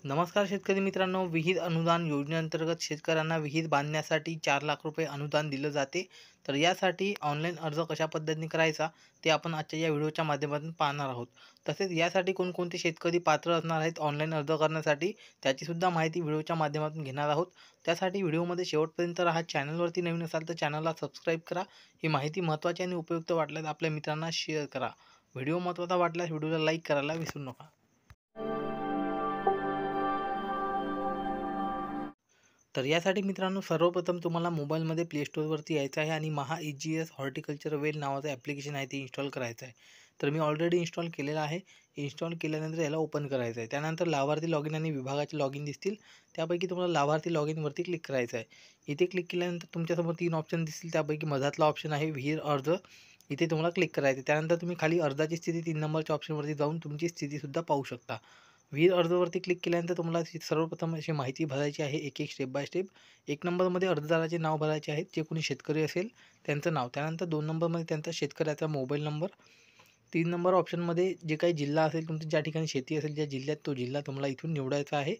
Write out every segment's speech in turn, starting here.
नमस्कार शेतकरी मित्रांनो, विहीर अनुदान योजनेअंतर्गत शेतकऱ्यांना विहीर बांधण्यासाठी 4 लाख रुपये अनुदान दिलं जाते. तर यासाठी ऑनलाईन अर्ज कशा पद्धतीने करायचा ते आपण आजच्या या व्हिडिओच्या माध्यमातून पाहणार आहोत. तसेच यासाठी कोणकोणते शेतकरी पात्र असणार आहेत ऑनलाईन अर्ज करण्यासाठी त्याची सुद्धा माहिती व्हिडिओच्या माध्यमातून घेणार आहोत. त्यासाठी व्हिडिओमध्ये शेवटपर्यंत राहा. चॅनलवरती नवीन असाल तर चॅनलला सबस्क्राईब करा. ही माहिती महत्त्वाची आणि उपयुक्त वाटल्यास आपल्या मित्रांना शेअर करा. व्हिडिओ महत्त्वाचा वाटल्यास व्हिडिओला लाईक करायला विसरू नका. तर यासाठी मित्रांनो, सर्वप्रथम तुम्हाला मोबाईलमध्ये प्ले स्टोअरवरती यायचं आहे आणि महा-ई-जी-एस हॉर्टिकल्चर वेल नावाचं ॲप्लिकेशन आहे ते इन्स्टॉल करायचं आहे. तर मी ऑलरेडी इन्स्टॉल केलेलं आहे. इन्स्टॉल केल्यानंतर याला ओपन करायचं आहे. त्यानंतर लाभार्थी लॉगिन आणि विभागाचे लॉगिन दिसतील. त्यापैकी तुम्हाला लाभार्थी लॉगिनवरती क्लिक करायचं आहे. इथे क्लिक केल्यानंतर तुमच्यासमोर 3 ऑप्शन दिसतील. त्यापैकी मधातला ऑप्शन आहे विहीर अर्ज. इथे तुम्हाला क्लिक करायचं आहे. त्यानंतर तुम्ही खाली अर्जाची स्थिती 3 नंबरच्या ऑप्शनवरती जाऊन तुमची स्थितीसुद्धा पाहू शकता. विहीर अर्जावरती क्लिक केल्यानंतर तुम्हाला सर्वप्रथम अशी माहिती भरायची आहे, एक स्टेप बाय स्टेप. 1 नंबरमध्ये अर्जदाराचे नाव भरायचे आहे, जे कोणी शेतकरी असेल त्यांचं नाव. त्यानंतर 2 नंबरमध्ये त्यांचा शेतकऱ्याचा मोबाईल नंबर. 3 नंबर ऑप्शनमध्ये जे काही जिल्हा असेल तुमची, ज्या ठिकाणी शेती असेल ज्या जिल्ह्यात, तो जिल्हा तुम्हाला इथून निवडायचा आहे.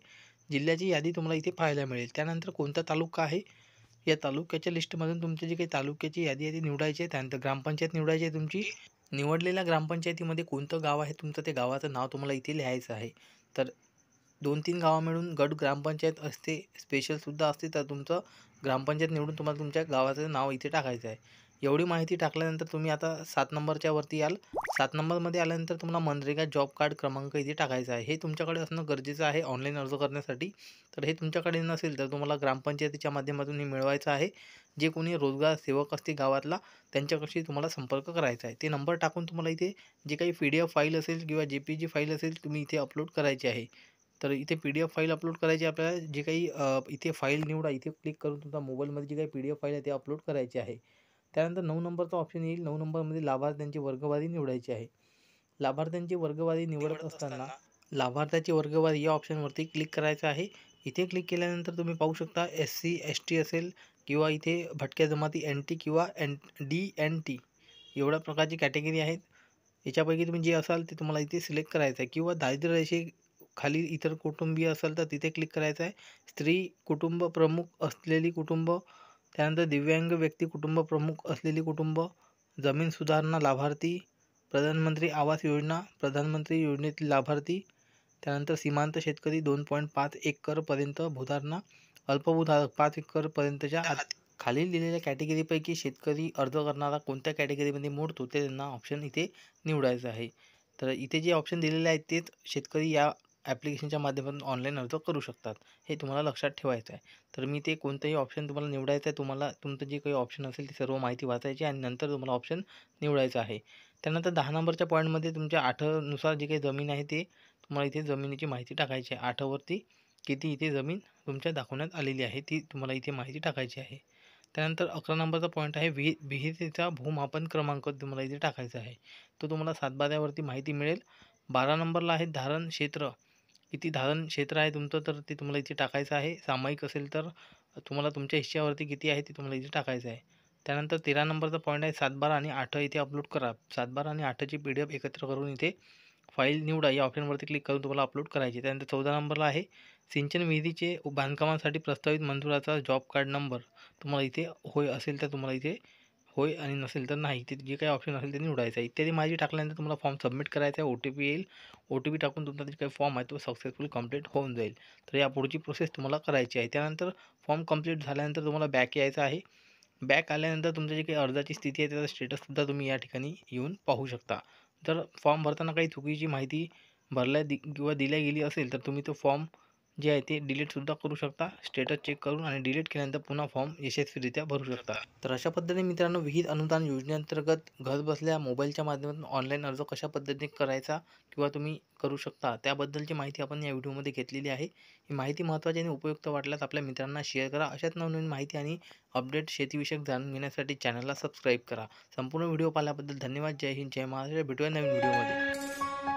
जिल्ह्याची यादी तुम्हाला इथे पाहायला मिळेल. त्यानंतर कोणता तालुका आहे, या तालुक्याच्या लिस्टमधून तुमची जी काही तालुक्याची यादी आहे ती निवडायची आहे. त्यानंतर ग्रामपंचायत निवडायची आहे तुमची. निवडलेल्या ग्रामपंचायतीमध्ये कोणतं गाव आहे तुमचं, ते गावाचं नाव तुम्हाला इथे लिहायचं आहे. तर 2-3 गावं मिळून गट ग्रामपंचायत असते, स्पेशलसुद्धा असते. तर तुमचं ग्रामपंचायत निवडून तुम्हाला तुमच्या गावाचं नाव इथे टाकायचं आहे. एवढी माहिती टाकल्यानंतर तुम्ही आता 7 नंबरच्या वरती याल. 7 नंबरमध्ये आल्यानंतर तुम्हाला मनरेगा जॉब कार्ड क्रमांक इथे टाकायचा आहे. हे तुमच्याकडे असणं गरजेचं आहे ऑनलाईन अर्ज करण्यासाठी. तर हे तुमच्याकडे नसेल तर तुम्हाला ग्रामपंचायतीच्या माध्यमातून हे मिळवायचं आहे. जे कोणी रोजगार सेवक असते गावातला, त्यांच्याशी तुम्हाला संपर्क करायचा आहे. ते नंबर टाकून तुम्हाला इथे जे काही PDF फाईल असेल किंवा JPG फाईल असेल तुम्ही इथे अपलोड करायची आहे. तर इथे PDF फाईल अपलोड करायची आपल्याला. जे काही इथे फाईल निवडा, इथे क्लिक करून तुमचा मोबाईलमध्ये जी काही PDF फाईल आहे ते अपलोड करायची आहे. त्यानंतर 9 नंबरचा ऑप्शन येईल. 9 नंबरमध्ये लाभार्थ्यांची वर्गवारी निवडायची आहे. लाभार्थ्यांची वर्गवारी निवडत असताना लाभार्थ्याची वर्गवारी या ऑप्शनवरती क्लिक करायचं आहे. इथे क्लिक केल्यानंतर तुम्ही पाहू शकता SC ST असेल किंवा इथे भटक्या जमाती NT किंवा DNT एवढ्या प्रकारची कॅटेगरी आहेत. याच्यापैकी तुम्ही जे असाल ते तुम्हाला इथे सिलेक्ट करायचं आहे. किंवा दारिद्र्य रेषे खाली इतर कुटुंबीय असेल तर तिथे क्लिक करायचं आहे. स्त्री कुटुंब प्रमुख असलेली कुटुंब, त्यानंतर दिव्यांग व्यक्ती कुटुंब प्रमुख असलेली कुटुंब, जमीन सुधारणा लाभार्थी, प्रधानमंत्री आवास योजना, प्रधानमंत्री योजनेतील लाभार्थी, त्यानंतर सीमांत शेतकरी 2.5 एकरपर्यंत भूधारणा, अल्पभूधारक 5 एकरपर्यंतच्या आत. खालील दिलेल्या कॅटेगरीपैकी शेतकरी अर्ज करणारा कोणत्या कॅटेगरीमध्ये मोडतो ते त्यांना ऑप्शन इथे निवडायचं आहे. तर इथे जे ऑप्शन दिलेले आहेत तेच शेतकरी या ॲप्लिकेशनच्या माध्यमातून ऑनलाईन अर्ज करू शकतात. हे तुम्हाला लक्षात ठेवायचं आहे. तर मी ते कोणतंही ऑप्शन तुम्हाला निवडायचं आहे. तुम्हाला तुमचं जे काही ऑप्शन असेल ती सर्व माहिती वाचायची आणि नंतर तुम्हाला ऑप्शन निवडायचं आहे. त्यानंतर 10 नंबरच्या पॉईंटमध्ये तुमच्या 8नुसार जी काही जमीन आहे ते तुम्हाला इथे जमिनीची माहिती टाकायची आहे. 8वरती किती इथे जमीन तुमच्या दाखवण्यात आलेली आहे ती तुम्हाला इथे माहिती टाकायची आहे. त्यानंतर 11 नंबरचा पॉईंट आहे विहिरीचा भूमापन क्रमांक तुम्हाला इथे टाकायचा आहे. तो तुम्हाला 7/12वरती माहिती मिळेल. 12 नंबरला आहे धारण क्षेत्र. किती धारण क्षेत्र आहे तुमचं तर ते तुम्हाला इथे टाकायचं आहे. सामायिक असेल तर तुम्हाला तुमच्या हिश्श्यावरती किती आहे ते तुम्हाला इथे टाकायचं आहे. त्यानंतर 13 नंबरचा पॉईंट आहे 7/12 आणि 8 इथे अपलोड करा. 7/12 आणि 8ची PDF एकत्र करून इथे फाईल निवडा या ऑप्शनवरती क्लिक करून तुम्हाला अपलोड करायची. त्यानंतर 14 नंबरला आहे सिंचन विहिरीचे बांधकामासाठी प्रस्तावित मंजुराचा जॉब कार्ड नंबर. तुम्हाला इथे होय असेल तर तुम्हाला इथे होय आणि नसेल तर नाही, ते जे काही ऑप्शन असेल ते निवडायचं आहे. इत्यादी माहिती टाकल्यानंतर तुम्हाला फॉर्म सबमिट करायचा आहे. OTP येईल. OTP टाकून तुमचा जे काही फॉर्म आहे तो सक्सेसफुल कंप्लीट होऊन जाईल. तर या पुढची प्रोसेस तुम्हाला करायची आहे. त्यानंतर फॉर्म कंप्लीट झाल्यानंतर तुम्हाला बॅक यायचं आहे. बॅक आल्यानंतर तुमची जी काही अर्जाची स्थिती आहे त्याचा स्टेटससुद्धा तुम्ही या ठिकाणी येऊन पाहू शकता. जर फॉर्म भरताना काही चुकीची माहिती किंवा दिल्या गेली असेल तर तुम्ही तो फॉर्म जे आहे ते डिलीटसुद्धा करू शकता. स्टेटस चेक करून आणि डिलीट केल्यानंतर पुन्हा फॉर्म यशस्वीरित्या भरू शकता. तर अशा पद्धतीने मित्रांनो, विहीर अनुदान योजनेअंतर्गत घरबसल्या मोबाईलच्या माध्यमातून ऑनलाईन अर्ज कशा पद्धतीने करायचा किंवा तुम्ही करू शकता त्याबद्दलची माहिती आपण या व्हिडिओमध्ये घेतलेली आहे. ही माहिती महत्त्वाची आणि उपयुक्त वाटल्यास आपल्या मित्रांना शेअर करा. अशाच नवनवीन माहिती आणि अपडेट शेतीविषयक जाणून घेण्यासाठी चॅनलला सबस्क्राईब करा. संपूर्ण व्हिडिओ पाहिल्याबद्दल धन्यवाद. जय हिंद, जय महाराष्ट्र. भेटूया नवीन व्हिडिओमध्ये.